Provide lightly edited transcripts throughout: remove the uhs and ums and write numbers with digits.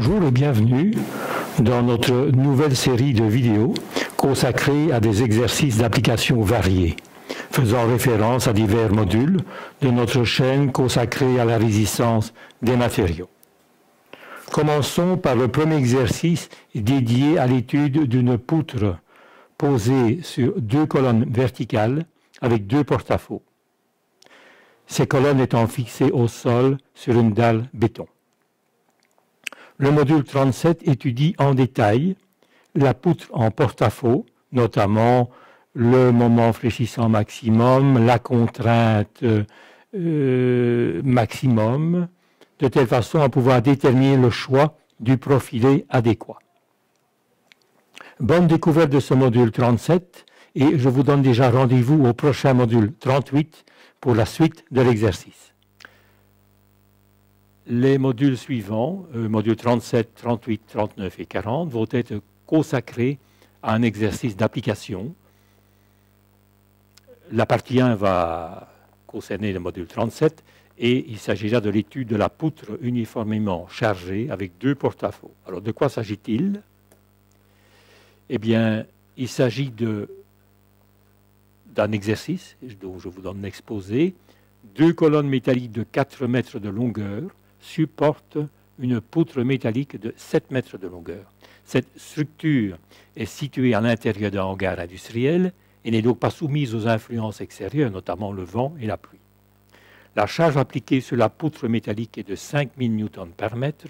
Bonjour et bienvenue dans notre nouvelle série de vidéos consacrée à des exercices d'application variés, faisant référence à divers modules de notre chaîne consacrée à la résistance des matériaux. Commençons par le premier exercice dédié à l'étude d'une poutre posée sur deux colonnes verticales avec deux porte-à-faux. Ces colonnes étant fixées au sol sur une dalle béton. Le module 37 étudie en détail la poutre en porte-à-faux, notamment le moment fléchissant maximum, la contrainte maximum, de telle façon à pouvoir déterminer le choix du profilé adéquat. Bonne découverte de ce module 37 et je vous donne déjà rendez-vous au prochain module 38 pour la suite de l'exercice. Les modules suivants, modules 37, 38, 39 et 40, vont être consacrés à un exercice d'application. La partie 1 va concerner le module 37 et il s'agira de l'étude de la poutre uniformément chargée avec deux porte-à-faux. Alors, de quoi s'agit-il? Eh bien, il s'agit d'un exercice dont je vous donne l'exposé. Deux colonnes métalliques de 4 mètres de longueur supportent une poutre métallique de 7 mètres de longueur. Cette structure est située à l'intérieur d'un hangar industriel et n'est donc pas soumise aux influences extérieures, notamment le vent et la pluie. La charge appliquée sur la poutre métallique est de 5000 Newton par mètre.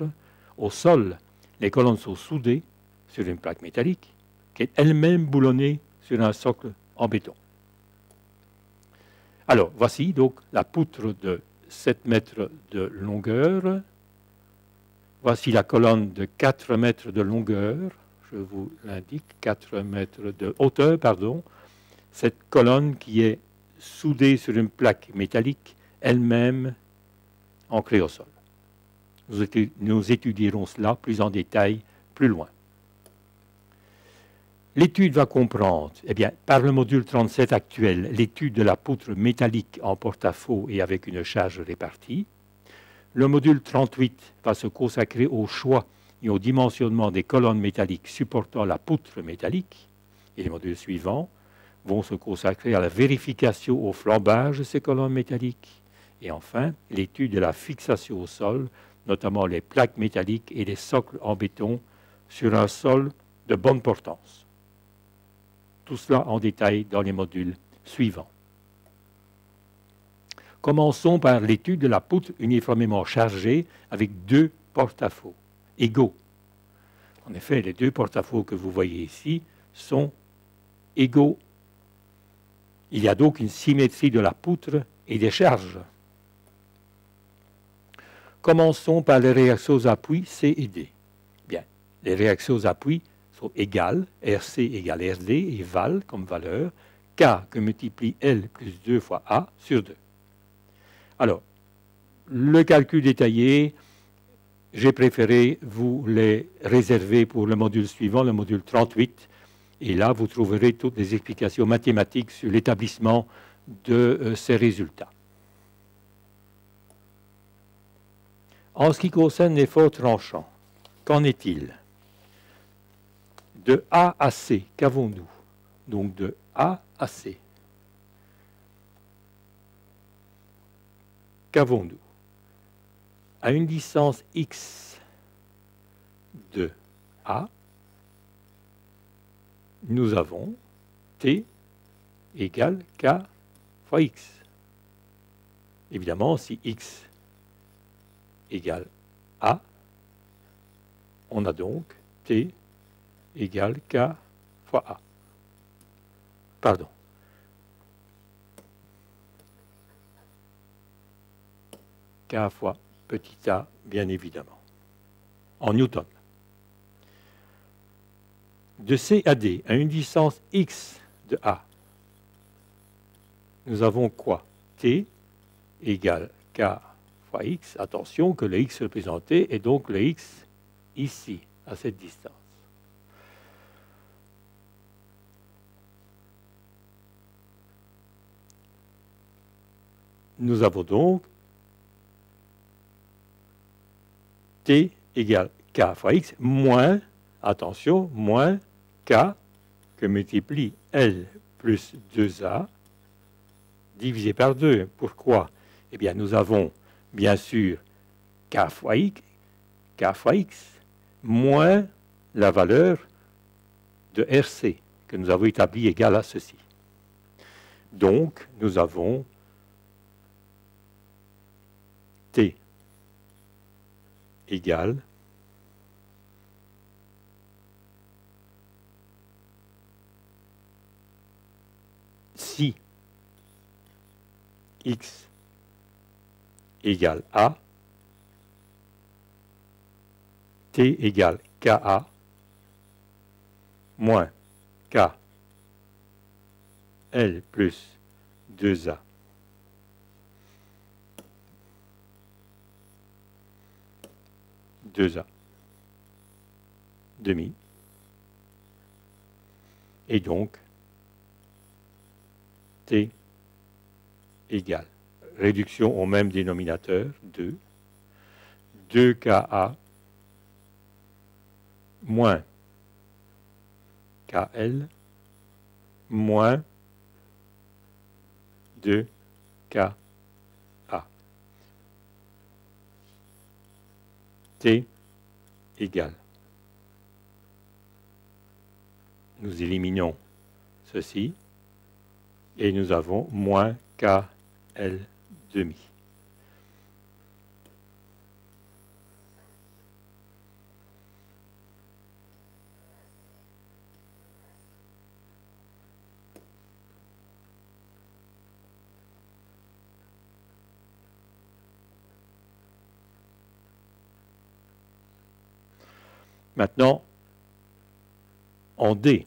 Au sol, les colonnes sont soudées sur une plaque métallique qui est elle-même boulonnée sur un socle en béton. Alors, voici donc la poutre de 7 mètres de longueur. Voici la colonne de 4 mètres de longueur. Je vous l'indique, 4 mètres de hauteur, pardon. Cette colonne qui est soudée sur une plaque métallique, elle-même ancrée au sol. Nous étudierons cela plus en détail plus loin. L'étude va comprendre, par le module 37 actuel, l'étude de la poutre métallique en porte-à-faux et avec une charge répartie. Le module 38 va se consacrer au choix et au dimensionnement des colonnes métalliques supportant la poutre métallique. Et les modules suivants vont se consacrer à la vérification au flambage de ces colonnes métalliques. Et enfin, l'étude de la fixation au sol, notamment les plaques métalliques et les socles en béton sur un sol de bonne portance. Tout cela en détail dans les modules suivants. Commençons par l'étude de la poutre uniformément chargée avec deux porte-à-faux égaux. En effet, les deux porte-à-faux que vous voyez ici sont égaux. Il y a donc une symétrie de la poutre et des charges. Commençons par les réactions aux appuis C et D. Bien, les réactions aux appuis sont égales, RC égale RD et val comme valeur, K que multiplie L plus 2 fois A sur 2. Alors, le calcul détaillé, j'ai préféré vous les réserver pour le module suivant, le module 38, et là vous trouverez toutes les explications mathématiques sur l'établissement de ces résultats. En ce qui concerne l'effort tranchant, qu'en est-il? De A à C, qu'avons-nous? Donc de A à C. Qu'avons-nous? À une distance x de A, nous avons T égale K fois X. Évidemment, si X égale A, on a donc T égale K fois A. Pardon. K fois petit a, bien évidemment, en newton. De C à D, à une distance x de A, nous avons quoi? T égale K fois X. Attention que le X représenté est donc le X ici, à cette distance. Nous avons donc T égale K K fois X moins, attention, moins K que multiplie L plus 2A divisé par 2. Pourquoi? Eh bien, nous avons bien sûr K fois X moins la valeur de RC que nous avons établi égale à ceci. Donc, nous avons T égale si X égale A, T égale KA moins K L plus 2A. Demi. Et donc, T égale, réduction au même dénominateur, 2KA moins KL moins 2KA. T égale. Nous éliminons ceci et nous avons moins KL demi. Maintenant, en D,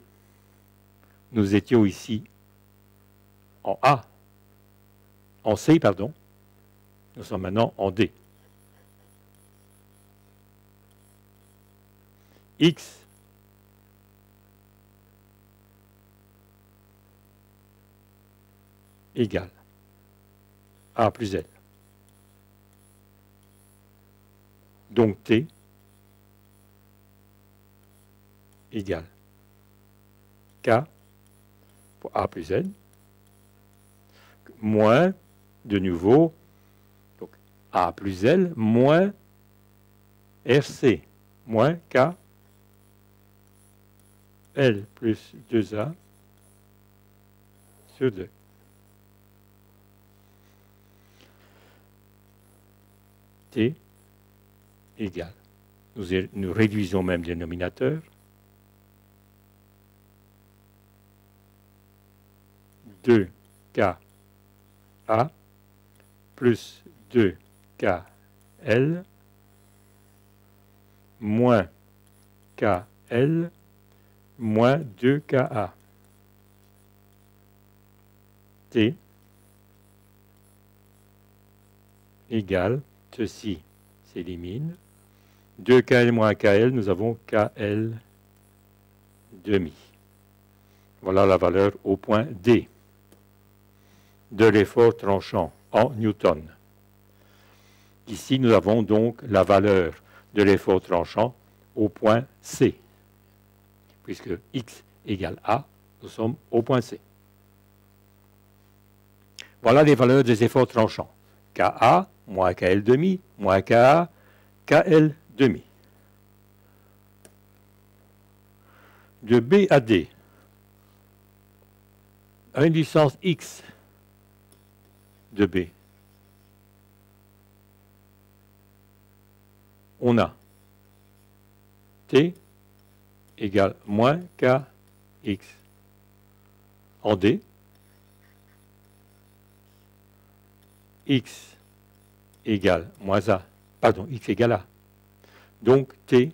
nous étions ici en A, en C, pardon. Nous sommes maintenant en D. X égale A plus L. Donc T égale K pour A plus N, moins, de nouveau, donc A plus L, moins RC, moins K, L plus 2A sur 2. T égale, nous réduisons même le dénominateur, 2KA plus 2KL moins KL moins 2KA. T égale, ceci s'élimine, 2KL moins KL, nous avons KL demi. Voilà la valeur au point D de l'effort tranchant en newton. Ici, nous avons donc la valeur de l'effort tranchant au point C. Puisque X égale A, nous sommes au point C. Voilà les valeurs des efforts tranchants. KA moins KL demi moins KA, KL demi. De B à D, à une distance X de B, on a T égale moins KX en D, X égale moins A, pardon, X égale A. Donc T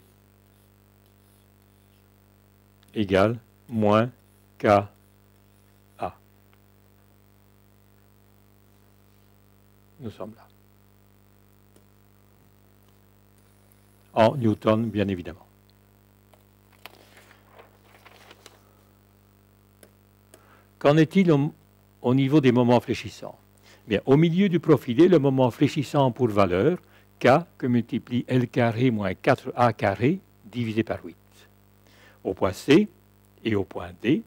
égale moins KA. Nous sommes là. En newton, bien évidemment. Qu'en est-il au niveau des moments fléchissants? Bien, au milieu du profilé, le moment fléchissant pour valeur, K que multiplie L carré moins 4A carré divisé par 8. Au point C et au point D,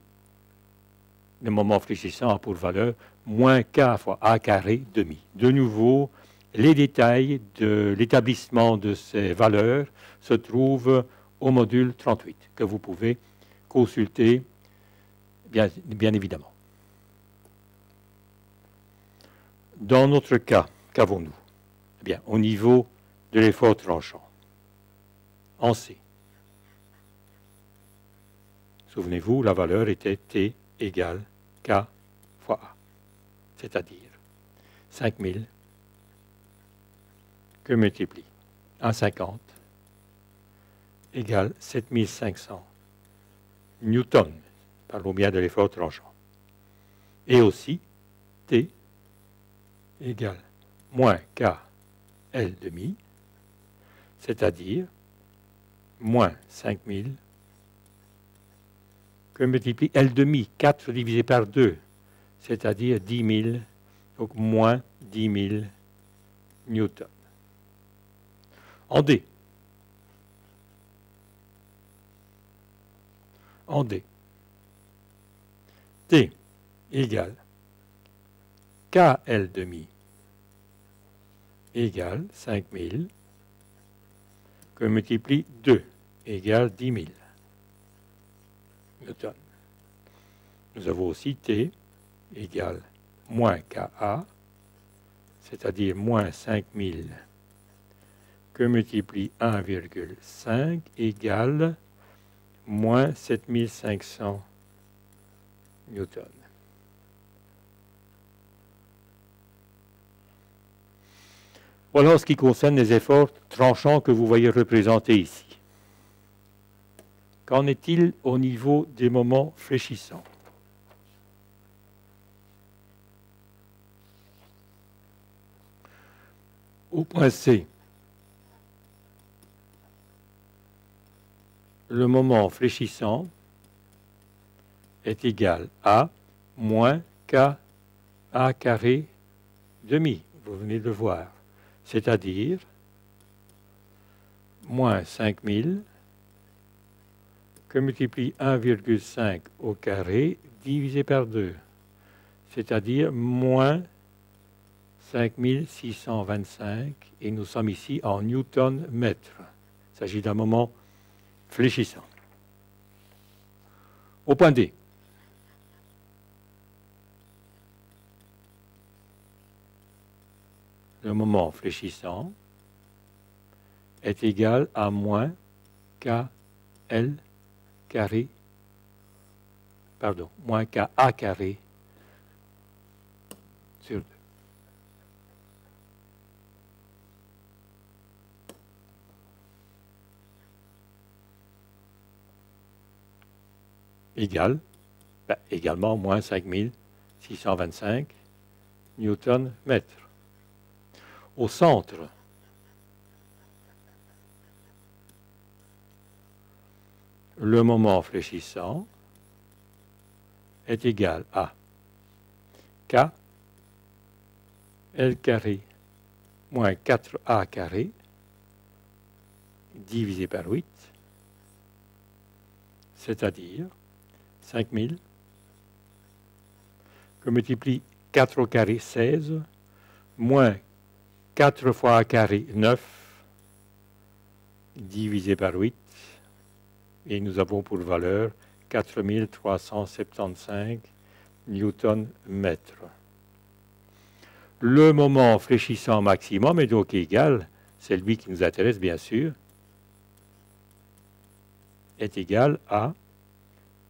le moment fléchissant a pour valeur moins K fois A carré demi. De nouveau, les détails de l'établissement de ces valeurs se trouvent au module 38, que vous pouvez consulter bien évidemment. Dans notre cas, qu'avons-nous? Eh bien, au niveau de l'effort tranchant, en C. Souvenez-vous, la valeur était T égale K fois A, c'est-à-dire 5000 que multiplie 1,50 égale 7500 newtons. Parlons bien de l'effort tranchant. Et aussi, T égale moins K L demi, c'est-à-dire moins 5000 que multiplie L demi, 4 divisé par 2, c'est-à-dire 10 000, donc moins 10 000 newtons. En D. En D. T égale KL demi égale 5000 que multiplie 2 égale 10 000 newtons. Nous avons aussi T égale moins KA, c'est-à-dire moins 5000 que multiplie 1,5 égale moins 7500 newtons. Voilà ce qui concerne les efforts tranchants que vous voyez représentés ici. Qu'en est-il au niveau des moments fléchissants? Au point C, le moment fléchissant est égal à moins KA carré demi, vous venez de le voir, c'est-à-dire moins 5000 que multiplie 1,5 au carré divisé par 2, c'est-à-dire moins 5625, et nous sommes ici en newton-mètre. Il s'agit d'un moment fléchissant. Au point D, le moment fléchissant est égal à moins KL carré, moins KA carré sur 2. Également moins 5625 newton-mètre. Au centre, le moment fléchissant est égal à K L carré moins 4A carré divisé par 8, c'est-à-dire 5000 que multiplie 4 au carré 16 moins 4 fois A carré 9 divisé par 8, et nous avons pour valeur 4375 newton-mètre. Le moment fléchissant maximum est donc égal, c'est lui qui nous intéresse bien sûr, est égal à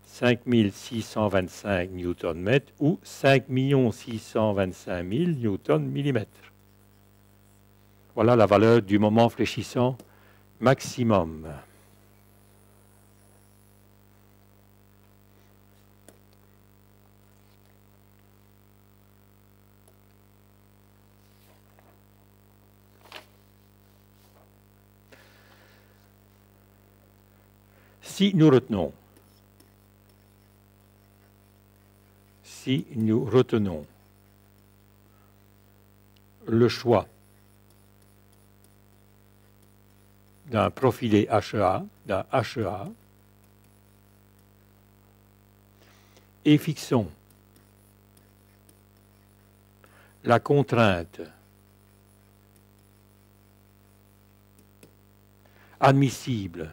5625 newton-mètre ou 5 625 000 newton-millimètre. Voilà la valeur du moment fléchissant maximum. Si nous retenons le choix d'un profilé HEA, d'un HEA, et fixons la contrainte admissible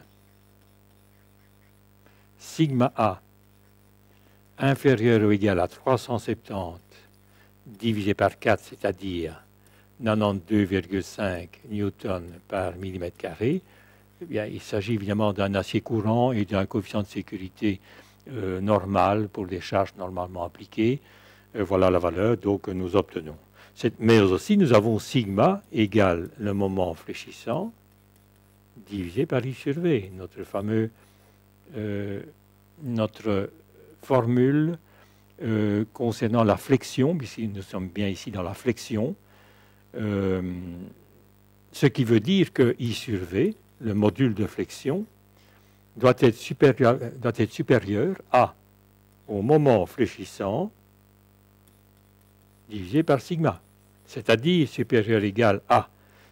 sigma A inférieur ou égal à 370 divisé par 4, c'est-à-dire 92,5 newtons par millimètre carré. Eh bien, il s'agit évidemment d'un acier courant et d'un coefficient de sécurité normal pour les charges normalement appliquées. Voilà la valeur donc, que nous obtenons. Mais aussi, nous avons sigma égale le moment fléchissant divisé par I sur V, notre formule concernant la flexion, puisque nous sommes bien ici dans la flexion, ce qui veut dire que I sur V, le module de flexion, doit être supérieur à, au moment fléchissant, divisé par sigma, c'est-à-dire supérieur égal à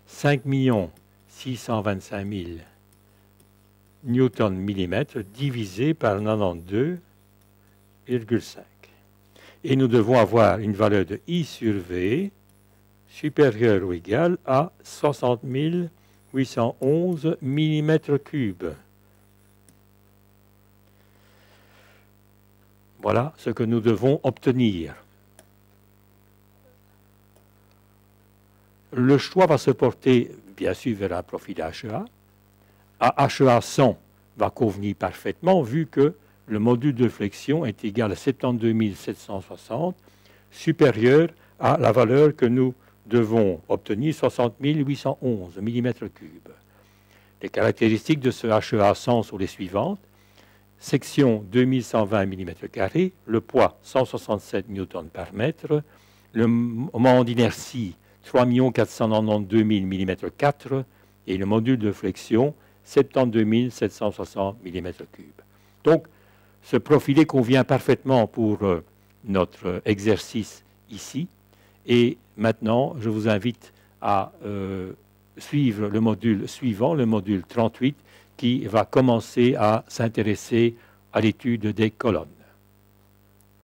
5 625 000 newtons millimètres divisé par 92,5. Et nous devons avoir une valeur de I sur V supérieure ou égale à 60 811 millimètres cubes. Voilà ce que nous devons obtenir. Le choix va se porter, bien sûr, vers un profil HEA. À HEA 100 va convenir parfaitement, vu que le module de flexion est égal à 72 760, supérieur à la valeur que nous devons obtenir, 60 811 mm3. Les caractéristiques de ce HEA 100 sont les suivantes. Section 2120 mm², le poids 167 Newton par mètre, le moment d'inertie 3 492 000 mm², et le module de flexion 72 760 mm3. Donc, ce profilé convient parfaitement pour notre exercice ici. Et maintenant, je vous invite à suivre le module suivant, le module 38, qui va commencer à s'intéresser à l'étude des colonnes.